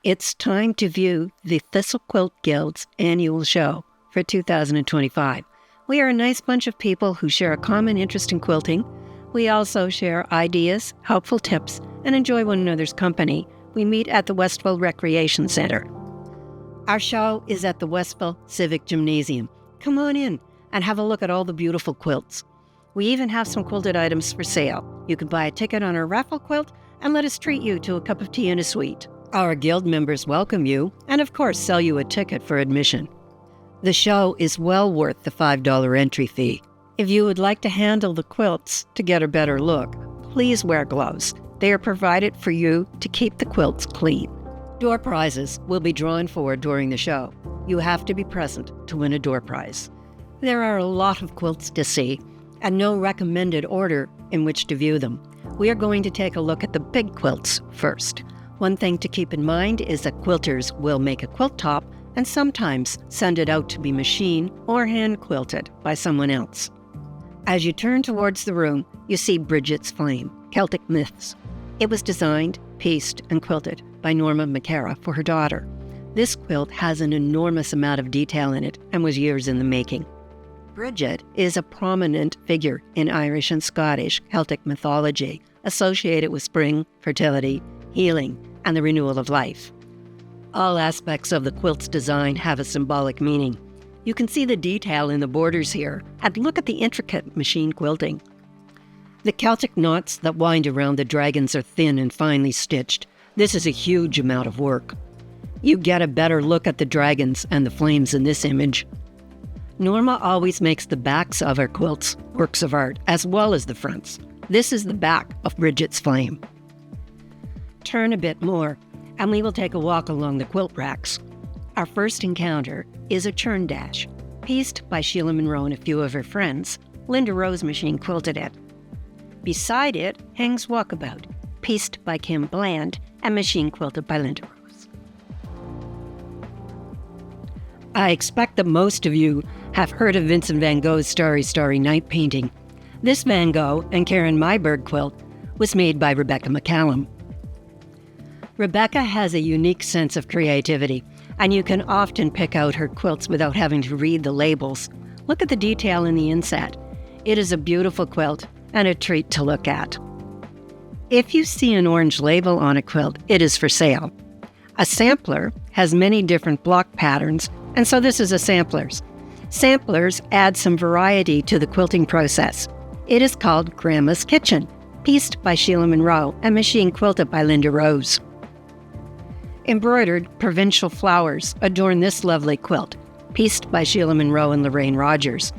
It's time to view the Thistle Quilt Guild's annual show for 2025. We are a nice bunch of people who share a common interest in quilting. We also share ideas, helpful tips, and enjoy one another's company. We meet at the Westville Recreation Center. Our show is at the Westville Civic Gymnasium. Come on in and have a look at all the beautiful quilts. We even have some quilted items for sale. You can buy a ticket on our raffle quilt and let us treat you to a cup of tea and a sweet. Our guild members welcome you and, of course, sell you a ticket for admission. The show is well worth the $5 entry fee. If you would like to handle the quilts to get a better look, please wear gloves. They are provided for you to keep the quilts clean. Door prizes will be drawn for during the show. You have to be present to win a door prize. There are a lot of quilts to see and no recommended order in which to view them. We are going to take a look at the big quilts first. One thing to keep in mind is that quilters will make a quilt top and sometimes send it out to be machine or hand quilted by someone else. As you turn towards the room, you see Bridget's Flame, Celtic Myths. It was designed, pieced, and quilted by Norma McCara for her daughter. This quilt has an enormous amount of detail in it and was years in the making. Bridget is a prominent figure in Irish and Scottish Celtic mythology, associated with spring, fertility, healing, and the renewal of life. All aspects of the quilt's design have a symbolic meaning. You can see the detail in the borders here, and look at the intricate machine quilting. The Celtic knots that wind around the dragons are thin and finely stitched. This is a huge amount of work. You get a better look at the dragons and the flames in this image. Norma always makes the backs of her quilts works of art, as well as the fronts. This is the back of Bridget's Flame. Turn a bit more, and we will take a walk along the quilt racks. Our first encounter is a churn dash, pieced by Sheila Monroe and a few of her friends. Linda Rose machine quilted it. Beside it hangs Walkabout, pieced by Kim Bland and machine quilted by Linda Rose. I expect that most of you have heard of Vincent van Gogh's Starry, Starry Night painting. This Van Gogh and Karen Myberg quilt was made by Rebecca McCallum. Rebecca has a unique sense of creativity, and you can often pick out her quilts without having to read the labels. Look at the detail in the inset. It is a beautiful quilt and a treat to look at. If you see an orange label on a quilt, it is for sale. A sampler has many different block patterns, and so this is a sampler's. Samplers add some variety to the quilting process. It is called Grandma's Kitchen, pieced by Sheila Monroe and machine quilted by Linda Rose. Embroidered provincial flowers adorn this lovely quilt, pieced by Sheila Monroe and Lorraine Rogers.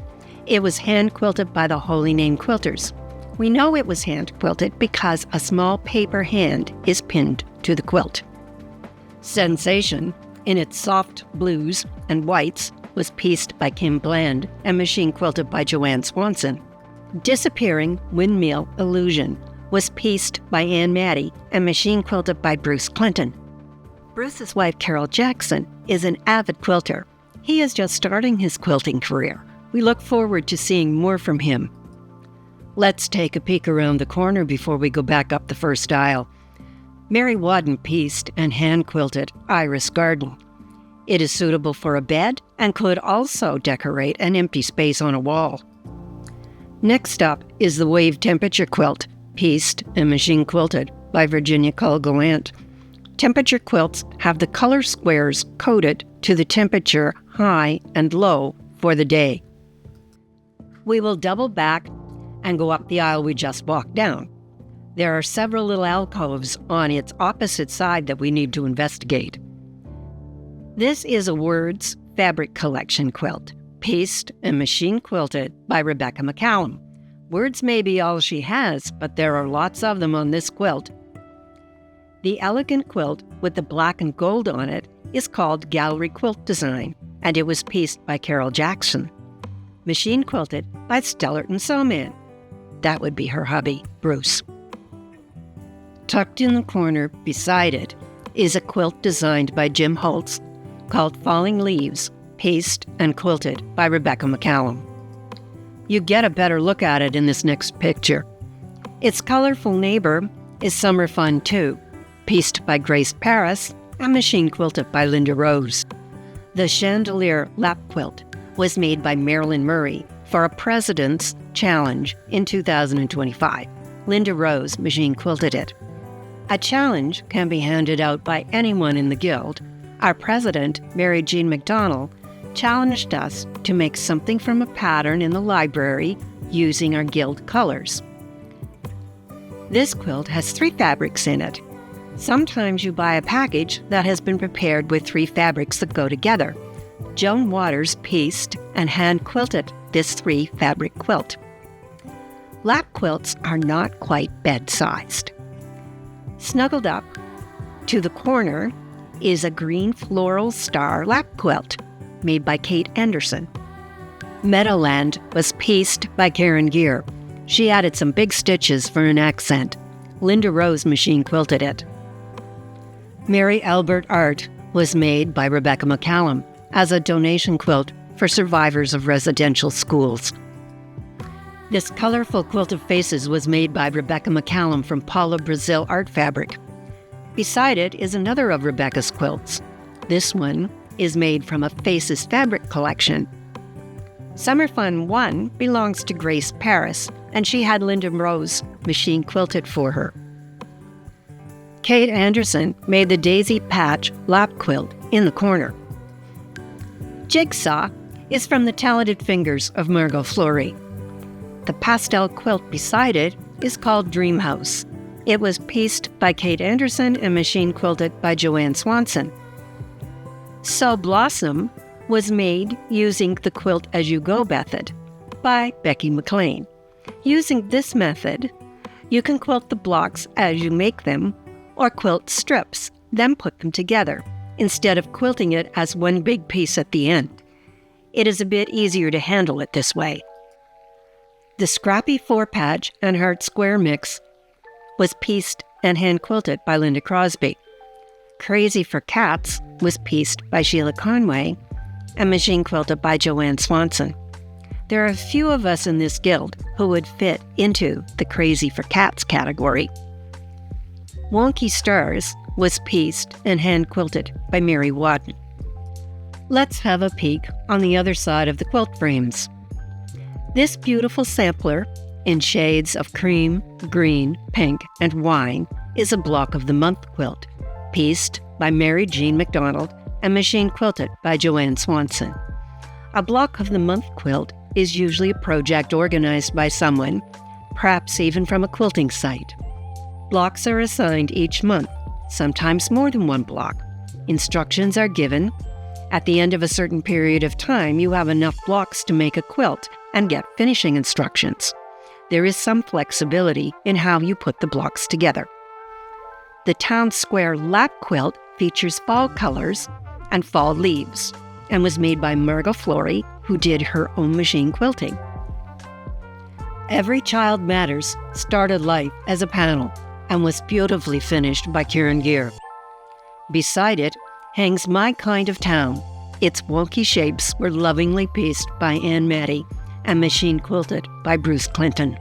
It was hand quilted by the Holy Name Quilters. We know it was hand quilted because a small paper hand is pinned to the quilt. Sensation, in its soft blues and whites, was pieced by Kim Bland and machine quilted by Joanne Swanson. Disappearing Windmill Illusion was pieced by Ann Maddie and machine quilted by Bruce Clinton. Bruce's wife, Carol Jackson, is an avid quilter. He is just starting his quilting career. We look forward to seeing more from him. Let's take a peek around the corner before we go back up the first aisle. Mary Wadden pieced and hand-quilted Iris Garden. It is suitable for a bed and could also decorate an empty space on a wall. Next up is the Wave Temperature Quilt, pieced and machine quilted by Virginia Cull Gallant. Temperature quilts have the color squares coded to the temperature high and low for the day. We will double back and go up the aisle we just walked down. There are several little alcoves on its opposite side that we need to investigate. This is a Words fabric collection quilt, pieced and machine quilted by Rebecca McCallum. Words may be all she has, but there are lots of them on this quilt. The elegant quilt with the black and gold on it is called Gallery Quilt Design, and it was pieced by Carol Jackson. Machine quilted by Stellarton Sewman. That would be her hubby, Bruce. Tucked in the corner beside it is a quilt designed by Jim Holtz called Falling Leaves, pieced and quilted by Rebecca McCallum. You get a better look at it in this next picture. Its colorful neighbor is Summer Fun 2, pieced by Grace Paris and machine quilted by Linda Rose. The chandelier lap quilt was made by Marilyn Murray for a President's Challenge in 2025. Linda Rose machine quilted it. A challenge can be handed out by anyone in the guild. Our president, Mary Jean McDonald, challenged us to make something from a pattern in the library using our guild colors. This quilt has 3 fabrics in it. Sometimes you buy a package that has been prepared with 3 fabrics that go together. Joan Waters pieced and hand-quilted this 3-fabric quilt. Lap quilts are not quite bed-sized. Snuggled up to the corner is a green floral star lap quilt made by Kate Anderson. Meadowland was pieced by Karen Gear. She added some big stitches for an accent. Linda Rose machine quilted it. Mary Albert Art was made by Rebecca McCallum as a donation quilt for survivors of residential schools. This colorful quilt of faces was made by Rebecca McCallum from Paula Brazil art fabric. Beside it is another of Rebecca's quilts. This one is made from a Faces fabric collection. Summer Fun 1 belongs to Grace Paris, and she had Linda Rose machine quilted for her. Kate Anderson made the Daisy Patch lap quilt in the corner. Jigsaw is from the talented fingers of Margot Fleury. The pastel quilt beside it is called Dream House. It was pieced by Kate Anderson and machine quilted by Joanne Swanson. So Blossom was made using the Quilt As You Go method by Becky McLean. Using this method, you can quilt the blocks as you make them, or quilt strips, then put them together, instead of quilting it as one big piece at the end. It is a bit easier to handle it this way. The Scrappy 4-patch and Heart Square mix was pieced and hand-quilted by Linda Crosby. Crazy for Cats was pieced by Sheila Conway and machine quilted by Joanne Swanson. There are a few of us in this guild who would fit into the Crazy for Cats category. Wonky Stars was pieced and hand-quilted by Mary Wadden. Let's have a peek on the other side of the quilt frames. This beautiful sampler, in shades of cream, green, pink, and wine, is a Block of the Month quilt, pieced by Mary Jean McDonald and machine quilted by Joanne Swanson. A Block of the Month quilt is usually a project organized by someone, perhaps even from a quilting site. Blocks are assigned each month, sometimes more than one block. Instructions are given. At the end of a certain period of time, you have enough blocks to make a quilt and get finishing instructions. There is some flexibility in how you put the blocks together. The Town Square lap quilt features fall colors and fall leaves and was made by Margot Fleury, who did her own machine quilting. Every Child Matters started life as a panel and was beautifully finished by Karen Gear. Beside it hangs My Kind of Town. Its wonky shapes were lovingly pieced by Ann Maddie and machine quilted by Bruce Clinton.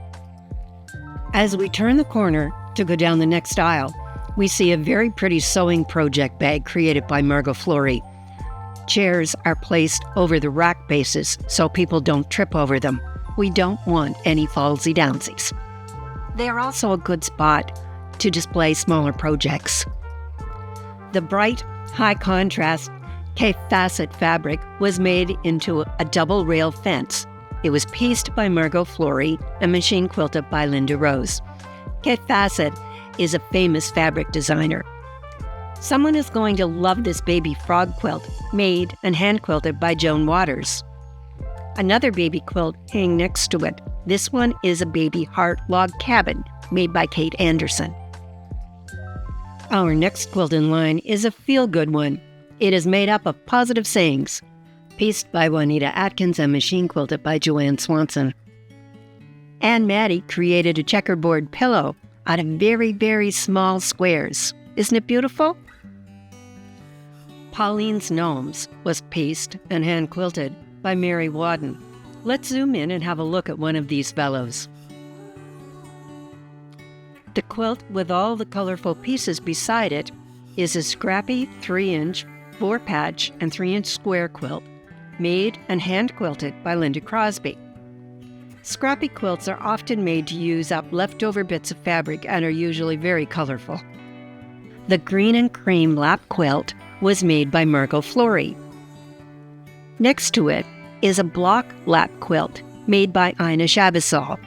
As we turn the corner to go down the next aisle, we see a very pretty sewing project bag created by Margot Fleury. Chairs are placed over the rack bases so people don't trip over them. We don't want any fallsy downsies. They are also a good spot to display smaller projects. The bright, high-contrast K-facet fabric was made into a double rail fence. It was pieced by Margot Fleury and machine quilted by Linda Rose. K-facet is a famous fabric designer. Someone is going to love this baby frog quilt, made and hand-quilted by Joan Waters. Another baby quilt hanging next to it. This one is a baby heart log cabin, made by Kate Anderson. Our next quilt in line is a feel-good one. It is made up of positive sayings, pieced by Juanita Atkins and machine quilted by Joanne Swanson. Ann Maddie created a checkerboard pillow out of very, very small squares. Isn't it beautiful? Pauline's Gnomes was pieced and hand-quilted by Mary Wadden. Let's zoom in and have a look at one of these fellows. The quilt with all the colorful pieces beside it is a scrappy 3-inch, 4-patch, and 3-inch square quilt made and hand-quilted by Linda Crosby. Scrappy quilts are often made to use up leftover bits of fabric and are usually very colorful. The green and cream lap quilt was made by Margot Flory. Next to it is a block lap quilt made by Ina Shabasal.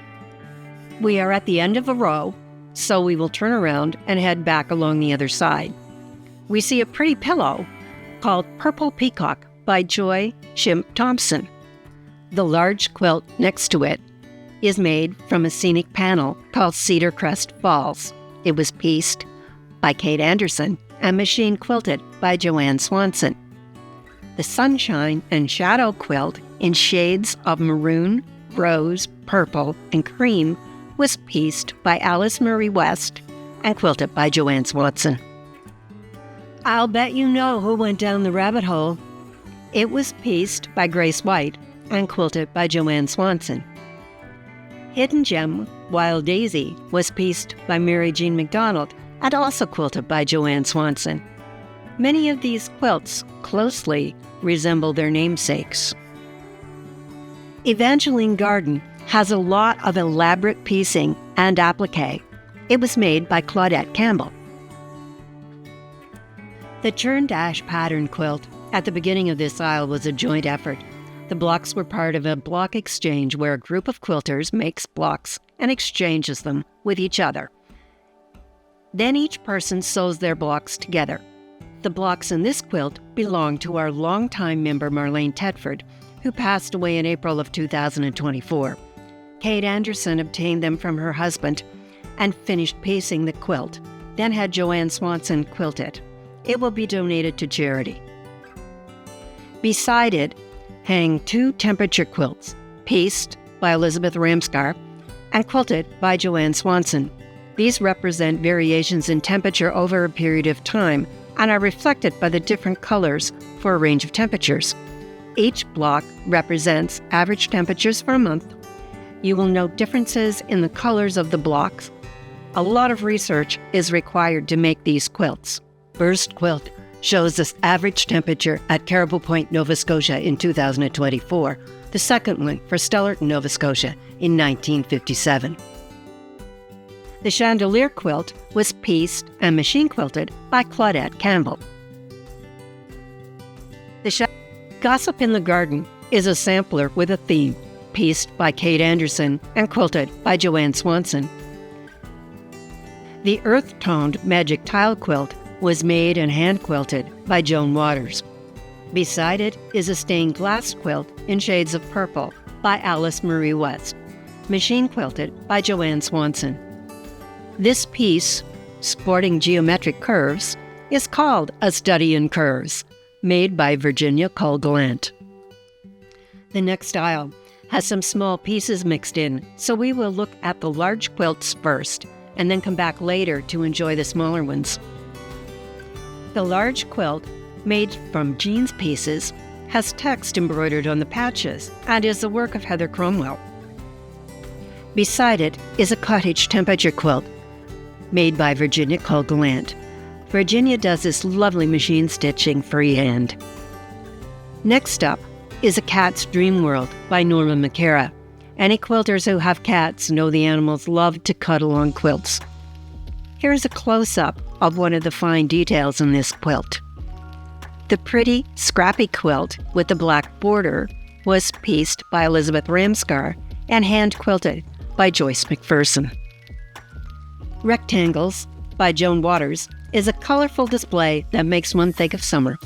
We are at the end of a row, so we will turn around and head back along the other side. We see a pretty pillow called Purple Peacock by Joy Shimp Thompson. The large quilt next to it is made from a scenic panel called Cedar Crest Falls. It was pieced by Kate Anderson and machine quilted by Joanne Swanson. The Sunshine and Shadow quilt in shades of maroon, rose, purple, and cream was pieced by Alice Murray West and quilted by Joanne Swanson. I'll bet you know who went down the rabbit hole. It was pieced by Grace White and quilted by Joanne Swanson. Hidden Gem Wild Daisy was pieced by Mary Jean MacDonald and also quilted by Joanne Swanson. Many of these quilts closely resemble their namesakes. Evangeline Garden has a lot of elaborate piecing and applique. It was made by Claudette Campbell. The Churn Dash pattern quilt at the beginning of this aisle was a joint effort. The blocks were part of a block exchange where a group of quilters makes blocks and exchanges them with each other. Then each person sews their blocks together. The blocks in this quilt belong to our longtime member Marlene Tedford, who passed away in April of 2024. Kate Anderson obtained them from her husband and finished piecing the quilt, then had Joanne Swanson quilt it. It will be donated to charity. Beside it hang 2 temperature quilts, pieced by Elizabeth Ramskar and quilted by Joanne Swanson. These represent variations in temperature over a period of time and are reflected by the different colors for a range of temperatures. Each block represents average temperatures for a month. You will note differences in the colors of the blocks. A lot of research is required to make these quilts. First quilt shows the average temperature at Caribou Point, Nova Scotia in 2024. The second one for Stellarton, Nova Scotia in 1957. The Chandelier quilt was pieced and machine quilted by Claudette Campbell. Gossip in the Garden is a sampler with a theme, pieced by Kate Anderson and quilted by Joanne Swanson. The earth-toned Magic Tile quilt was made and hand-quilted by Joan Waters. Beside it is a stained glass quilt in shades of purple by Alice Murray West, machine quilted by Joanne Swanson. This piece, sporting geometric curves, is called A Study in Curves, made by Virginia Colgalant. The next aisle has some small pieces mixed in, so we will look at the large quilts first, and then come back later to enjoy the smaller ones. The large quilt, made from jeans pieces, has text embroidered on the patches and is the work of Heather Cromwell. Beside it is a cottage temperature quilt, made by Virginia Colgalant. Virginia does this lovely machine stitching freehand. Next up is A Cat's Dream World by Norma McCara. Any quilters who have cats know the animals love to cuddle on quilts. Here's a close-up of one of the fine details in this quilt. The pretty, scrappy quilt with the black border was pieced by Elizabeth Ramskar and hand-quilted by Joyce McPherson. Rectangles by Joan Waters is a colorful display that makes one think of summer.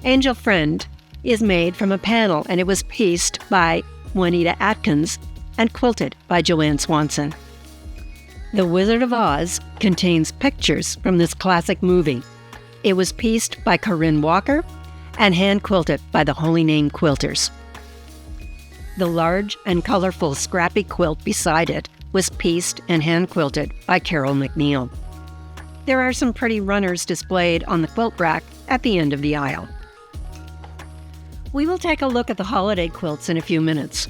Angel Friend is made from a panel and it was pieced by Juanita Atkins and quilted by Joanne Swanson. The Wizard of Oz contains pictures from this classic movie. It was pieced by Corinne Walker and hand-quilted by the Holy Name Quilters. The large and colorful scrappy quilt beside it was pieced and hand-quilted by Carol McNeil. There are some pretty runners displayed on the quilt rack at the end of the aisle. We will take a look at the holiday quilts in a few minutes.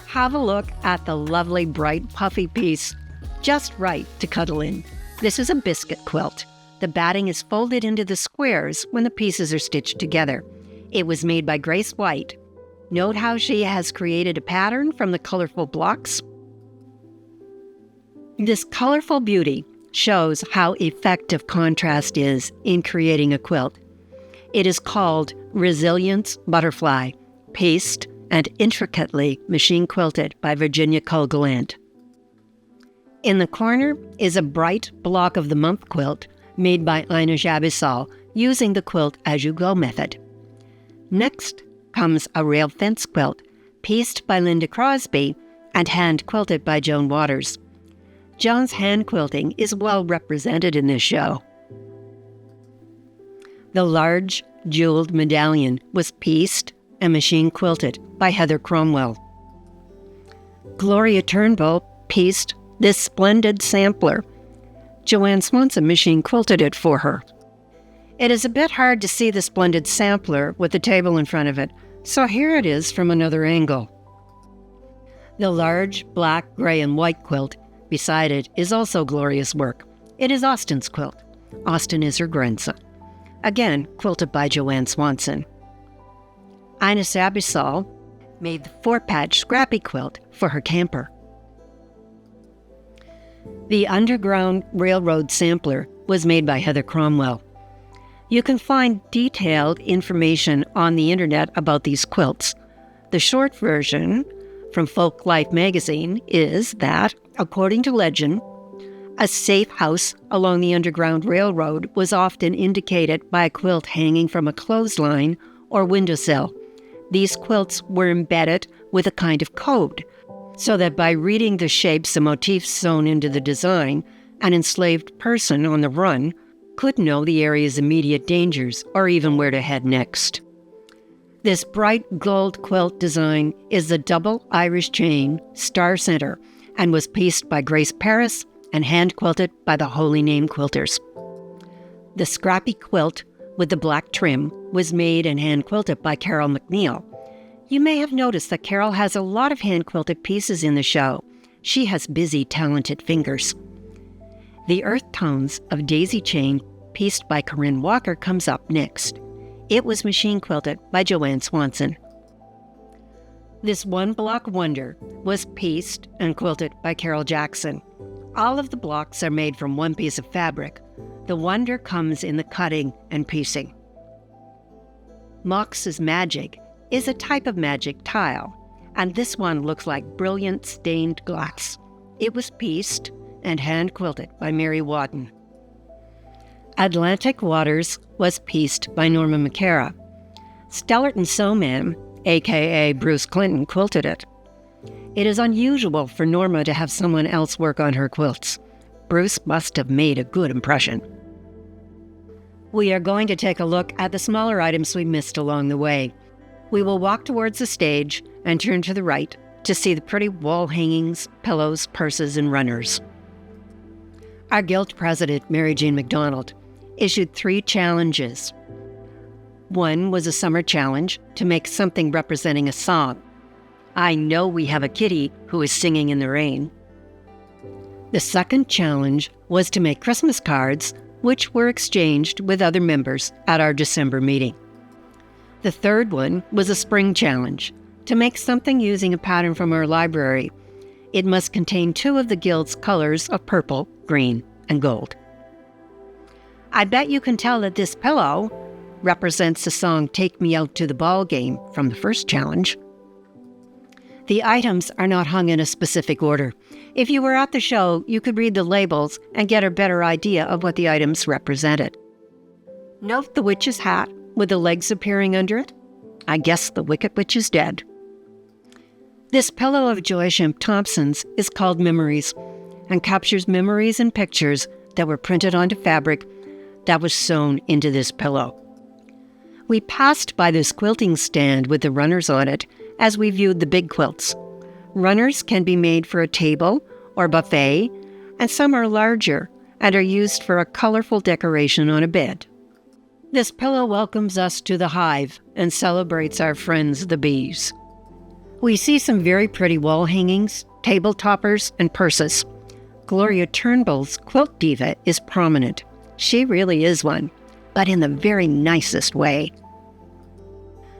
Have a look at the lovely, bright, puffy piece, just right to cuddle in. This is a biscuit quilt The batting is folded into the squares when the pieces are stitched together. It was made by Grace White. Note how she has created a pattern from the colorful blocks. This colorful beauty shows how effective contrast is in creating a quilt. It is called Resilience Butterfly, pieced and intricately machine quilted by Virginia Colgalant. In the corner is a bright block of the month quilt made by Ina Jabisal using the quilt as you go method. Next comes a rail fence quilt, pieced by Linda Crosby and hand quilted by Joan Waters. Joan's hand quilting is well represented in this show. The large jeweled medallion was pieced and machine quilted by Heather Cromwell. Gloria Turnbull pieced this splendid sampler. Joanne Swanson machine quilted it for her. It is a bit hard to see the splendid sampler with the table in front of it, so here it is from another angle. The large black, gray, and white quilt beside it is also Gloria's work. It is Austin's quilt. Austin is her grandson. Again, quilted by Joanne Swanson. Ina Jabisal made the 4-patch scrappy quilt for her camper. The Underground Railroad sampler was made by Heather Cromwell. You can find detailed information on the internet about these quilts. The short version from Folk Life magazine is that, according to legend, a safe house along the Underground Railroad was often indicated by a quilt hanging from a clothesline or windowsill. These quilts were embedded with a kind of code, so that by reading the shapes and motifs sewn into the design, an enslaved person on the run could know the area's immediate dangers or even where to head next. This bright gold quilt design is the double Irish chain star center and was pieced by Grace Paris and hand quilted by the Holy Name Quilters. The scrappy quilt with the black trim was made and hand quilted by Carol McNeil. You may have noticed that Carol has a lot of hand quilted pieces in the show. She has busy, talented fingers. The earth tones of Daisy Chain, pieced by Corinne Walker, comes up next. It was machine quilted by Joanne Swanson. This one block wonder was pieced and quilted by Carol Jackson. All of the blocks are made from one piece of fabric. The wonder comes in the cutting and piecing. Mox's Magic is a type of magic tile, and this one looks like brilliant stained glass. It was pieced and hand quilted by Mary Wadden. Atlantic Waters was pieced by Norma McCara. Stellarton Sewman, aka Bruce Clinton, quilted it. It is unusual for Norma to have someone else work on her quilts. Bruce must have made a good impression. We are going to take a look at the smaller items we missed along the way. We will walk towards the stage and turn to the right to see the pretty wall hangings, pillows, purses, and runners. Our guild president, Mary Jean McDonald, issued 3 challenges. One was a summer challenge to make something representing a song. I know we have a kitty who is singing in the rain. The second challenge was to make Christmas cards, which were exchanged with other members at our December meeting. The third one was a spring challenge, to make something using a pattern from our library. It must contain 2 of the guild's colors of purple, green, and gold. I bet you can tell that this pillow represents the song Take Me Out to the Ball Game from the first challenge. The items are not hung in a specific order. If you were at the show, you could read the labels and get a better idea of what the items represented. Note the witch's hat with the legs appearing under it. I guess the Wicked Witch is dead. This pillow of Joy Shemp Thompson's is called Memories and captures memories and pictures that were printed onto fabric that was sewn into this pillow. We passed by this quilting stand with the runners on it as we viewed the big quilts. Runners can be made for a table or buffet, and some are larger and are used for a colorful decoration on a bed. This pillow welcomes us to the hive and celebrates our friends the bees. We see some very pretty wall hangings, table toppers, and purses. Gloria Turnbull's Quilt Diva is prominent. She really is one, but in the very nicest way.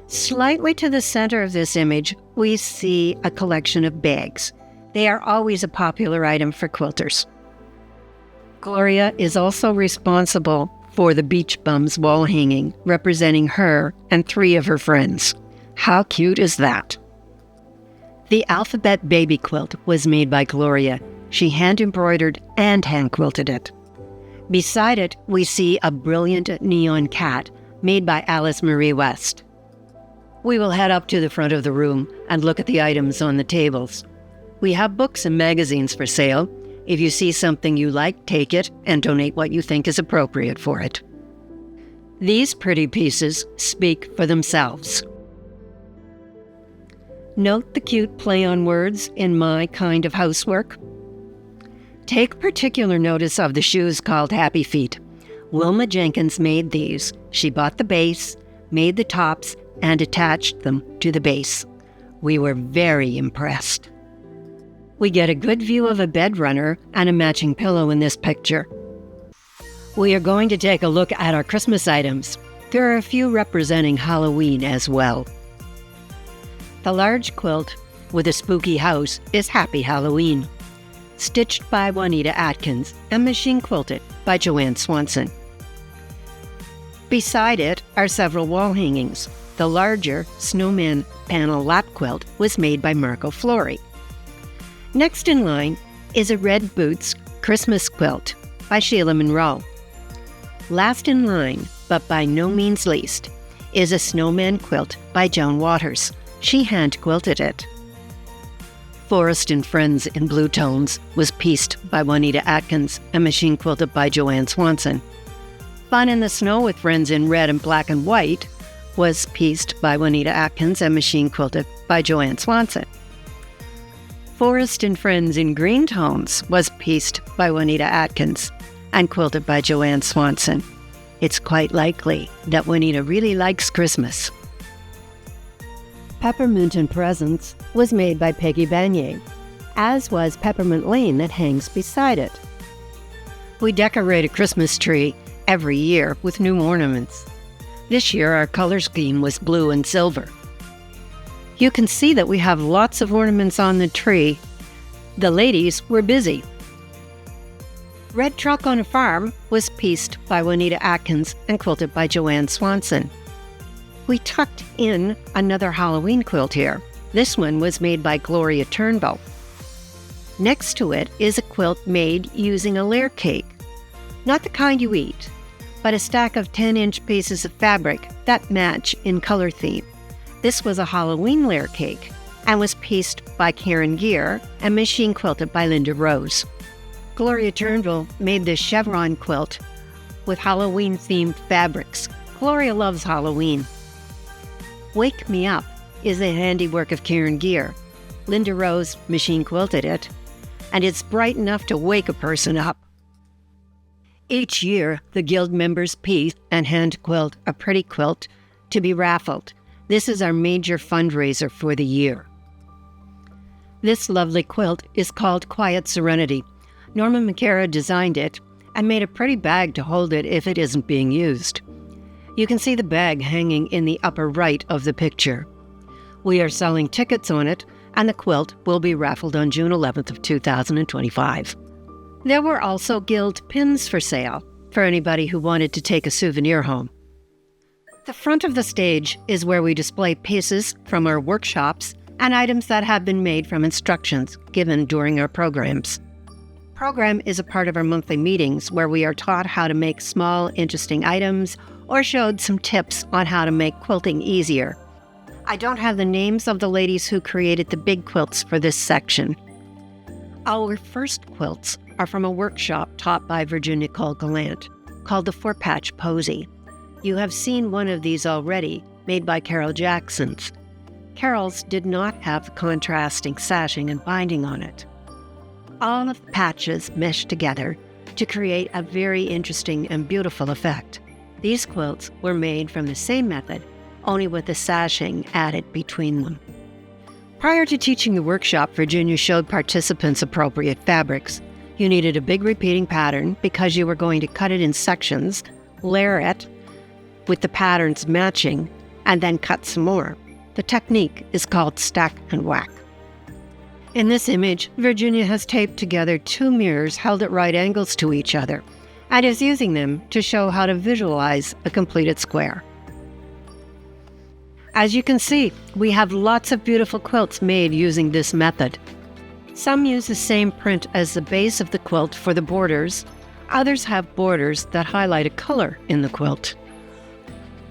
Slightly to the center of this image, we see a collection of bags. They are always a popular item for quilters. Gloria is also responsible for the beach bums wall hanging, representing her and 3 of her friends. How cute is that? The alphabet baby quilt was made by Gloria. She hand-embroidered and hand-quilted it. Beside it, we see a brilliant neon cat made by Alice Marie West. We will head up to the front of the room and look at the items on the tables. We have books and magazines for sale. If you see something you like, take it and donate what you think is appropriate for it. These pretty pieces speak for themselves. Note the cute play on words in my kind of housework. Take particular notice of the shoes called Happy Feet. Wilma Jenkins made these. She bought the base, made the tops, and attached them to the base. We were very impressed. We get a good view of a bed runner and a matching pillow in this picture. We are going to take a look at our Christmas items. There are a few representing Halloween as well. The large quilt with a spooky house is Happy Halloween, stitched by Juanita Atkins and machine quilted by Joanne Swanson. Beside it are several wall hangings. The larger snowman panel lap quilt was made by Marco Flori. Next in line is a red boots Christmas quilt by Sheila Monroe. Last in line, but by no means least, is a snowman quilt by Joan Waters. She hand-quilted it. Forest and Friends in blue tones was pieced by Juanita Atkins and machine quilted by Joanne Swanson. Fun in the Snow with Friends in red and black and white was pieced by Juanita Atkins and machine quilted by Joanne Swanson. Forest and Friends in green tones was pieced by Juanita Atkins and quilted by Joanne Swanson. It's quite likely that Juanita really likes Christmas. Peppermint and Presents was made by Peggy Banier, as was Peppermint Lane that hangs beside it. We decorate a Christmas tree every year with new ornaments. This year our color scheme was blue and silver. You can see that we have lots of ornaments on the tree. The ladies were busy. Red Truck on a Farm was pieced by Juanita Atkins and quilted by Joanne Swanson. We tucked in another Halloween quilt here. This one was made by Gloria Turnbow. Next to it is a quilt made using a layer cake. Not the kind you eat, but a stack of 10-inch pieces of fabric that match in color theme. This was a Halloween layer cake and was pieced by Karen Gear and machine quilted by Linda Rose. Gloria Turnbull made this chevron quilt with Halloween-themed fabrics. Gloria loves Halloween. Wake Me Up is the handiwork of Karen Gear. Linda Rose machine quilted it, and it's bright enough to wake a person up. Each year, the Guild members piece and hand quilt a pretty quilt to be raffled. This is our major fundraiser for the year. This lovely quilt is called Quiet Serenity. Norma McCara designed it and made a pretty bag to hold it if it isn't being used. You can see the bag hanging in the upper right of the picture. We are selling tickets on it, and the quilt will be raffled on June 11th of 2025. There were also Guild pins for sale for anybody who wanted to take a souvenir home. The front of the stage is where we display pieces from our workshops and items that have been made from instructions given during our programs. Program is a part of our monthly meetings where we are taught how to make small, interesting items or showed some tips on how to make quilting easier. I don't have the names of the ladies who created the big quilts for this section. Our first quilts are from a workshop taught by Virginia Cole Gallant called the Four-Patch Posy. You have seen one of these already, made by Carol Jackson's. Carol's did not have contrasting sashing and binding on it. All of the patches meshed together to create a very interesting and beautiful effect. These quilts were made from the same method, only with the sashing added between them. Prior to teaching the workshop, Virginia showed participants appropriate fabrics. You needed a big repeating pattern because you were going to cut it in sections, layer it with the patterns matching, and then cut some more. The technique is called stack and whack. In this image, Virginia has taped together 2 mirrors held at right angles to each other and is using them to show how to visualize a completed square. As you can see, we have lots of beautiful quilts made using this method. Some use the same print as the base of the quilt for the borders. Others have borders that highlight a color in the quilt.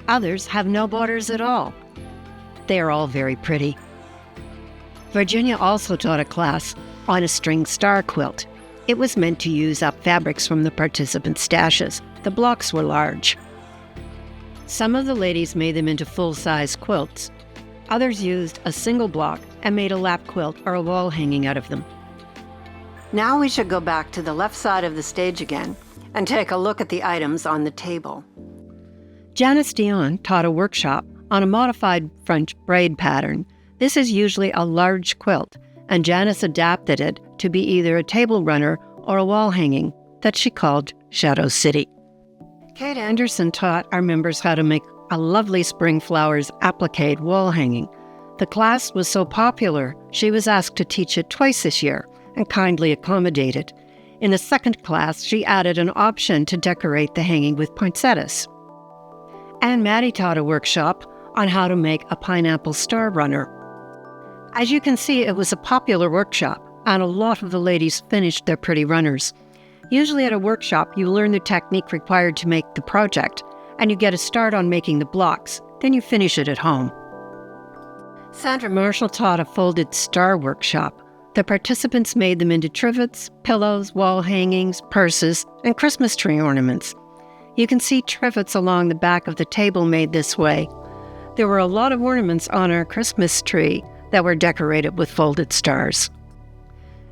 Others have no borders at all. They are all very pretty. Virginia also taught a class on a string star quilt. It was meant to use up fabrics from the participants' stashes. The blocks were large. Some of the ladies made them into full-size quilts. Others used a single block and made a lap quilt or a wall hanging out of them. Now we should go back to the left side of the stage again and take a look at the items on the table. Janice Dion taught a workshop on a modified French braid pattern. This is usually a large quilt, and Janice adapted it to be either a table runner or a wall hanging that she called Shadow City. Kate Anderson taught our members how to make a lovely spring flowers applique wall hanging. The class was so popular, she was asked to teach it twice this year and kindly accommodated. In the second class, she added an option to decorate the hanging with poinsettias. And Maddie taught a workshop on how to make a pineapple star runner. As you can see, it was a popular workshop, and a lot of the ladies finished their pretty runners. Usually at a workshop, you learn the technique required to make the project, and you get a start on making the blocks. Then you finish it at home. Sandra Marshall taught a folded star workshop. The participants made them into trivets, pillows, wall hangings, purses, and Christmas tree ornaments. You can see trivets along the back of the table made this way. There were a lot of ornaments on our Christmas tree that were decorated with folded stars.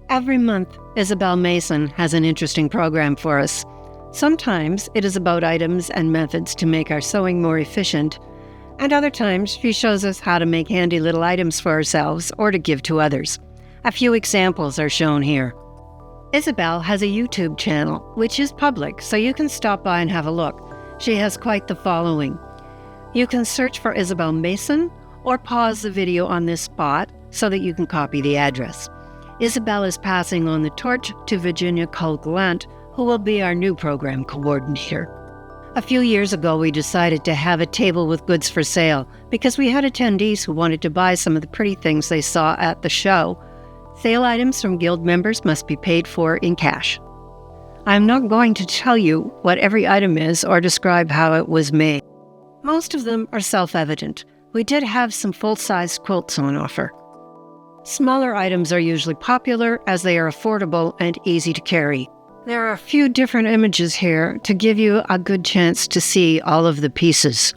Every month, Isabel Mason has an interesting program for us. Sometimes it is about items and methods to make our sewing more efficient, and other times she shows us how to make handy little items for ourselves or to give to others. A few examples are shown here. Isabel has a YouTube channel, which is public, so you can stop by and have a look. She has quite the following. You can search for Isabel Mason or pause the video on this spot so that you can copy the address. Isabel is passing on the torch to Virginia Cole-Gallant, who will be our new program coordinator. A few years ago, we decided to have a table with goods for sale because we had attendees who wanted to buy some of the pretty things they saw at the show. Sale items from Guild members must be paid for in cash. I'm not going to tell you what every item is or describe how it was made. Most of them are self-evident. We did have some full-size quilts on offer. Smaller items are usually popular as they are affordable and easy to carry. There are a few different images here to give you a good chance to see all of the pieces.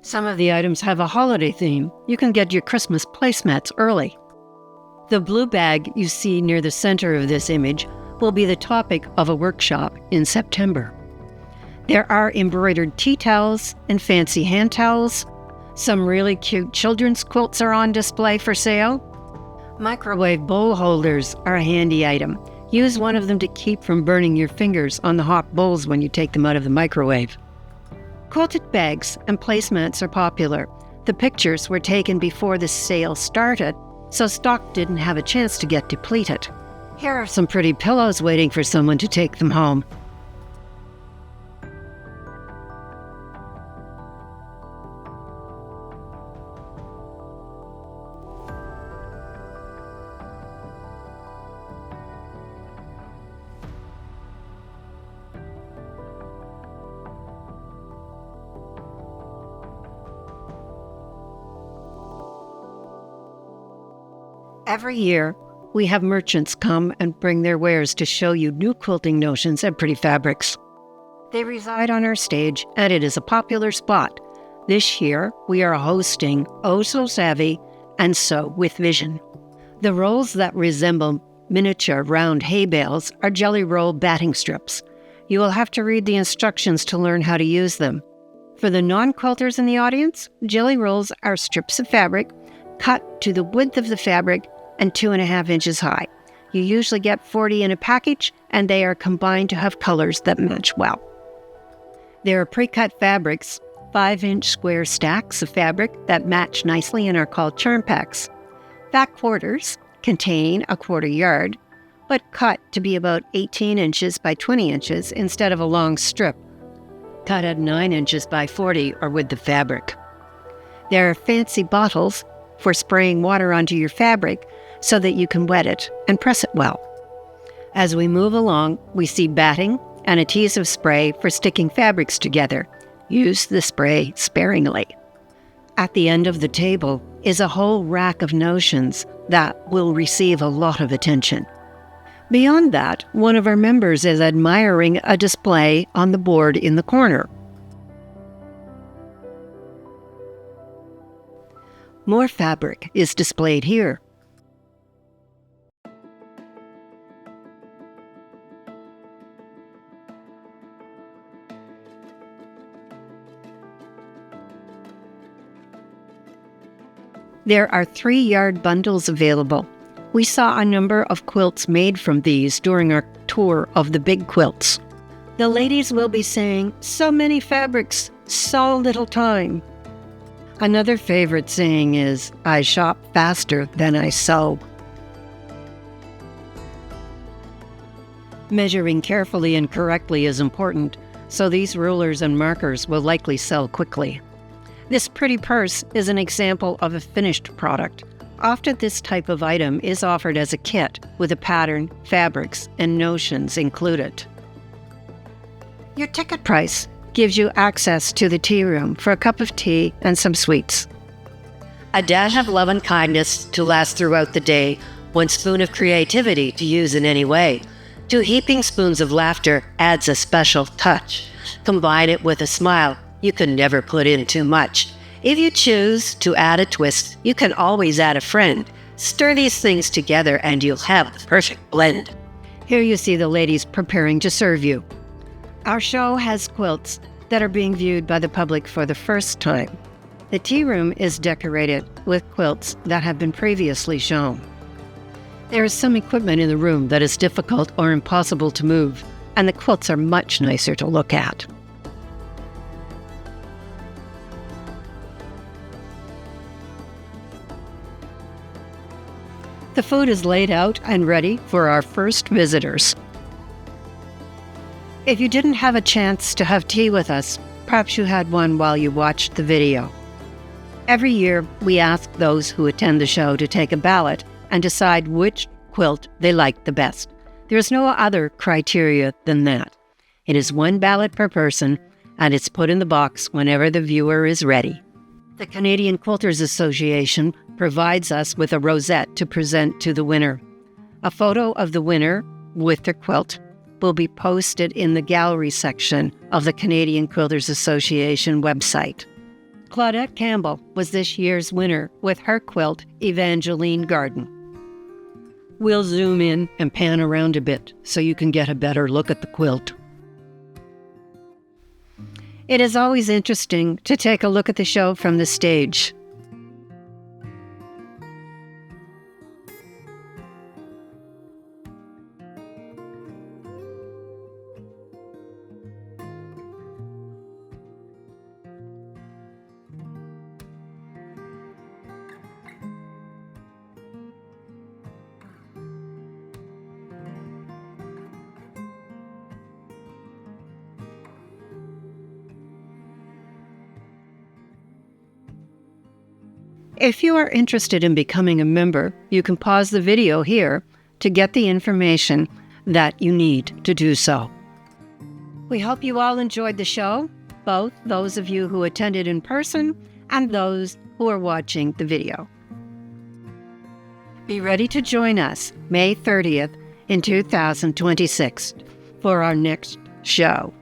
Some of the items have a holiday theme. You can get your Christmas placemats early. The blue bag you see near the center of this image will be the topic of a workshop in September. There are embroidered tea towels and fancy hand towels. Some really cute children's quilts are on display for sale. Microwave bowl holders are a handy item. Use one of them to keep from burning your fingers on the hot bowls when you take them out of the microwave. Quilted bags and placemats are popular. The pictures were taken before the sale started, so stock didn't have a chance to get depleted. Here are some pretty pillows waiting for someone to take them home. Every year, we have merchants come and bring their wares to show you new quilting notions and pretty fabrics. They reside on our stage, and it is a popular spot. This year, we are hosting Oh So Savvy and Sew with Vision. The rolls that resemble miniature round hay bales are jelly roll batting strips. You will have to read the instructions to learn how to use them. For the non-quilters in the audience, jelly rolls are strips of fabric cut to the width of the fabric and 2.5 inches high. You usually get 40 in a package, and they are combined to have colors that match well. There are pre-cut fabrics, 5-inch square stacks of fabric that match nicely and are called charm packs. Fat quarters contain a quarter yard, but cut to be about 18 inches by 20 inches instead of a long strip, cut at 9 inches by 40 or with the fabric. There are fancy bottles for spraying water onto your fabric so that you can wet it and press it well. As we move along, we see batting and adhesive spray for sticking fabrics together. Use the spray sparingly. At the end of the table is a whole rack of notions that will receive a lot of attention. Beyond that, one of our members is admiring a display on the board in the corner. More fabric is displayed here. There are 3-yard bundles available. We saw a number of quilts made from these during our tour of the big quilts. The ladies will be saying, "So many fabrics, so little time." Another favorite saying is, "I shop faster than I sew." Measuring carefully and correctly is important, so these rulers and markers will likely sell quickly. This pretty purse is an example of a finished product. Often this type of item is offered as a kit with a pattern, fabrics, and notions included. Your ticket price gives you access to the tea room for a cup of tea and some sweets. A dash of love and kindness to last throughout the day, one spoon of creativity to use in any way. 2 heaping spoons of laughter adds a special touch. Combine it with a smile. You can never put in too much. If you choose to add a twist, you can always add a friend. Stir these things together and you'll have the perfect blend. Here you see the ladies preparing to serve you. Our show has quilts that are being viewed by the public for the first time. The tea room is decorated with quilts that have been previously shown. There is some equipment in the room that is difficult or impossible to move, and the quilts are much nicer to look at. The food is laid out and ready for our first visitors. If you didn't have a chance to have tea with us, perhaps you had one while you watched the video. Every year, we ask those who attend the show to take a ballot and decide which quilt they like the best. There is no other criteria than that. It is 1 ballot per person, and it's put in the box whenever the viewer is ready. The Canadian Quilters Association provides us with a rosette to present to the winner. A photo of the winner with their quilt will be posted in the gallery section of the Canadian Quilters Association website. Claudette Campbell was this year's winner with her quilt, Evangeline Garden. We'll zoom in and pan around a bit so you can get a better look at the quilt. It is always interesting to take a look at the show from the stage. If you are interested in becoming a member, you can pause the video here to get the information that you need to do so. We hope you all enjoyed the show, both those of you who attended in person and those who are watching the video. Be ready to join us May 30th in 2026 for our next show.